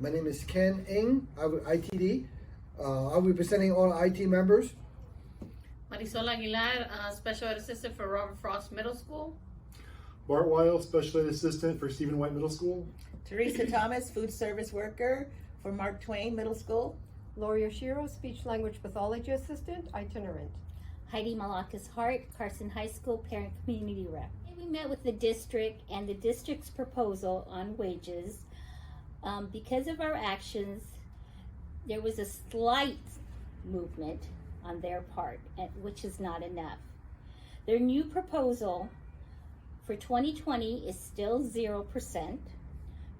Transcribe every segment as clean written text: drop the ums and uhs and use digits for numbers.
My name is Ken Ng. I'm with ITD. I'll be presenting all IT members. Marisol Aguilar, Special Ed Assistant for Robert Frost Middle School. Bart Weil, Special Ed Assistant for Stephen White Middle School. Teresa Thomas, Food Service Worker for Mark Twain Middle School. Lori Oshiro, Speech Language Pathology Assistant, itinerant. Heidi Malakas Hart, Carson High School Parent Community Rep. We met with the district and the district's proposal on wages. Because of our actions, there was a slight movement on their part, which is not enough. Their new proposal for 2020 is still 0%.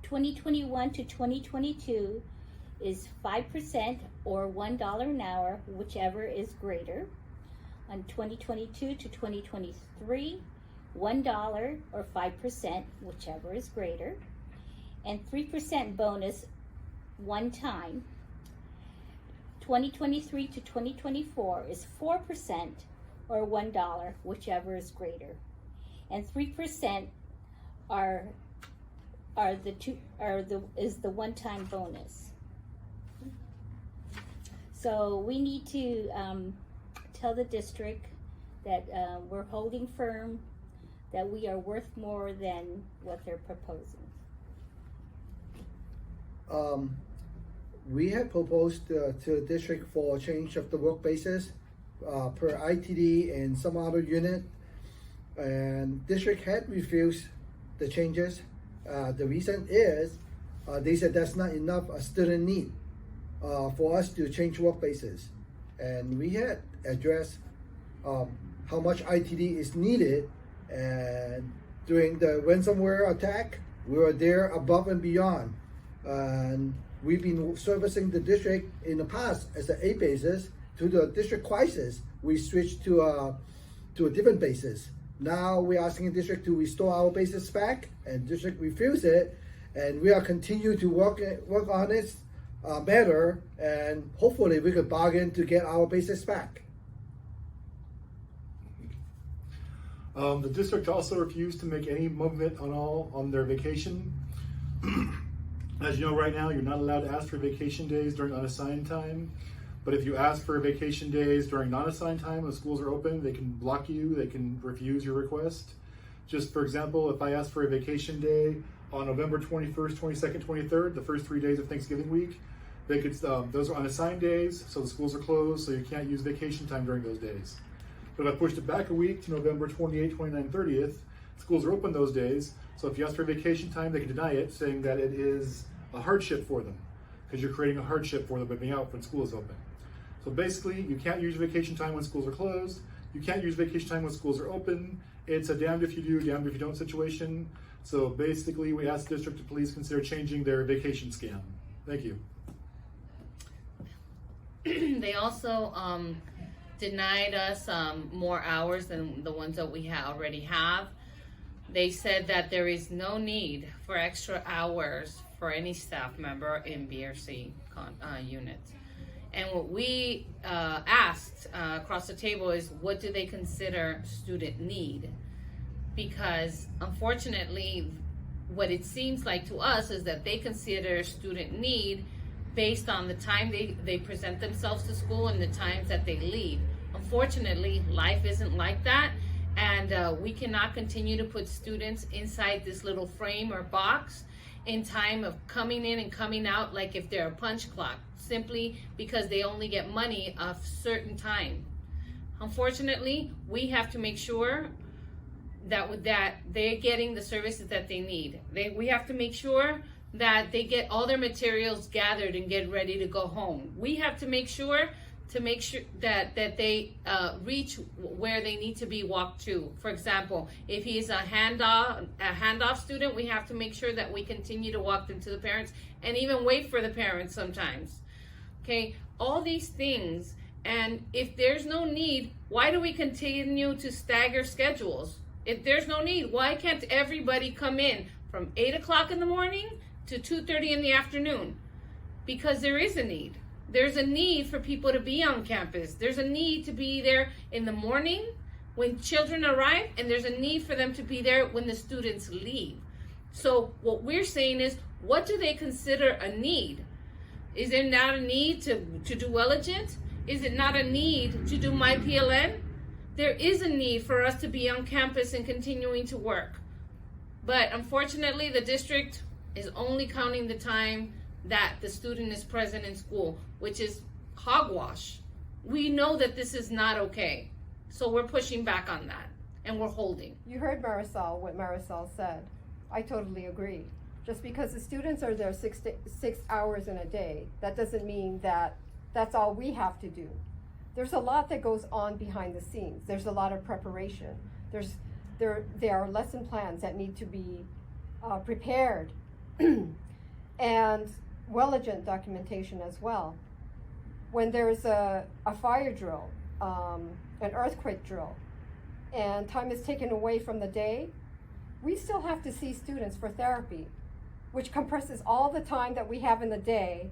2021 to 2022 is 5% or $1 an hour, whichever is greater. On 2022 to 2023, $1 or 5%, whichever is greater. And 3% bonus one time. 2023 to 2024 is 4% or $1, whichever is greater. And 3% is the one-time bonus. So we need to tell the district that we're holding firm that we are worth more than what they're proposing. We have proposed to the district for a change of the work basis per ITD and some other unit, and district had refused the changes. The reason is they said that's not enough student need for us to change work basis, and we had addressed how much ITD is needed, and during the ransomware attack we were there above and beyond, and we've been servicing the district in the past as an A basis. To the district crisis, we switched to a different basis. Now we're asking the district to restore our basis back, and district refused it, and we are continue to work on it better, and hopefully we could bargain to get our basis back. The district also refused to make any movement on their vacation. As you know, right now, you're not allowed to ask for vacation days during unassigned time. But if you ask for vacation days during non-assigned time when schools are open, they can block you, they can refuse your request. Just for example, if I ask for a vacation day on November 21st, 22nd, 23rd, the first 3 days of Thanksgiving week, they could, those are unassigned days, so the schools are closed, so you can't use vacation time during those days. But if I pushed it back a week to November 28th, 29th, 30th, schools are open those days, so if you ask for vacation time, they can deny it, saying that it is a hardship for them, because you're creating a hardship for them by being out when school is open. So basically, you can't use vacation time when schools are closed. You can't use vacation time when schools are open. It's a damned if you do, damned if you don't situation. So basically, we ask the district to please consider changing their vacation scam. Thank you. They also denied us more hours than the ones that we already have. They said that there is no need for extra hours for any staff member in BRC units. And what we asked across the table is, what do they consider student need? Because unfortunately, what it seems like to us is that they consider student need based on the time they present themselves to school and the times that they leave. Unfortunately, life isn't like that, and we cannot continue to put students inside this little frame or box in time of coming in and coming out like if they're a punch clock, simply because they only get money a certain time. Unfortunately, we have to make sure that they're getting the services that they need. We have to make sure that they get all their materials gathered and get ready to go home. We have to make sure that they reach where they need to be walked to. For example, if he's a handoff student, we have to make sure that we continue to walk them to the parents and even wait for the parents sometimes. Okay, all these things. And if there's no need, why do we continue to stagger schedules? If there's no need, why can't everybody come in from 8 o'clock in the morning to 2:30 in the afternoon? Because there is a need. There's a need for people to be on campus. There's a need to be there in the morning when children arrive, and there's a need for them to be there when the students leave. So what we're saying is, what do they consider a need? Is there not a need to do Welligent? Is it not a need to do My PLN? There is a need for us to be on campus and continuing to work. But unfortunately, the district is only counting the time that the student is present in school, which is hogwash. We know that this is not okay. So we're pushing back on that, and we're holding. You heard Marisol, what Marisol said. I totally agree. Just because the students are there 6 hours in a day, that doesn't mean that that's all we have to do. There's a lot that goes on behind the scenes. There's a lot of preparation. There are lesson plans that need to be prepared and Welligent documentation as well. When there's a fire drill, an earthquake drill, and time is taken away from the day, we still have to see students for therapy, which compresses all the time that we have in the day,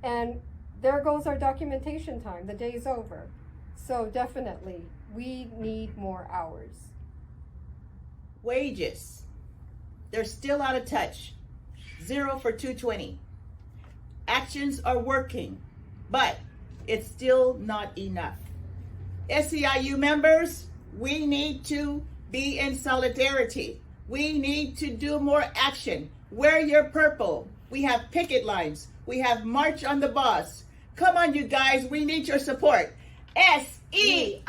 and there goes our documentation time. The day's over. So definitely, we need more hours. Wages. They're still out of touch. 0 for 220. Actions are working, but it's still not enough. SEIU members, we need to be in solidarity. We need to do more action. Wear your purple. We have picket lines. We have March on the Boss. Come on, you guys. We need your support. SEIU!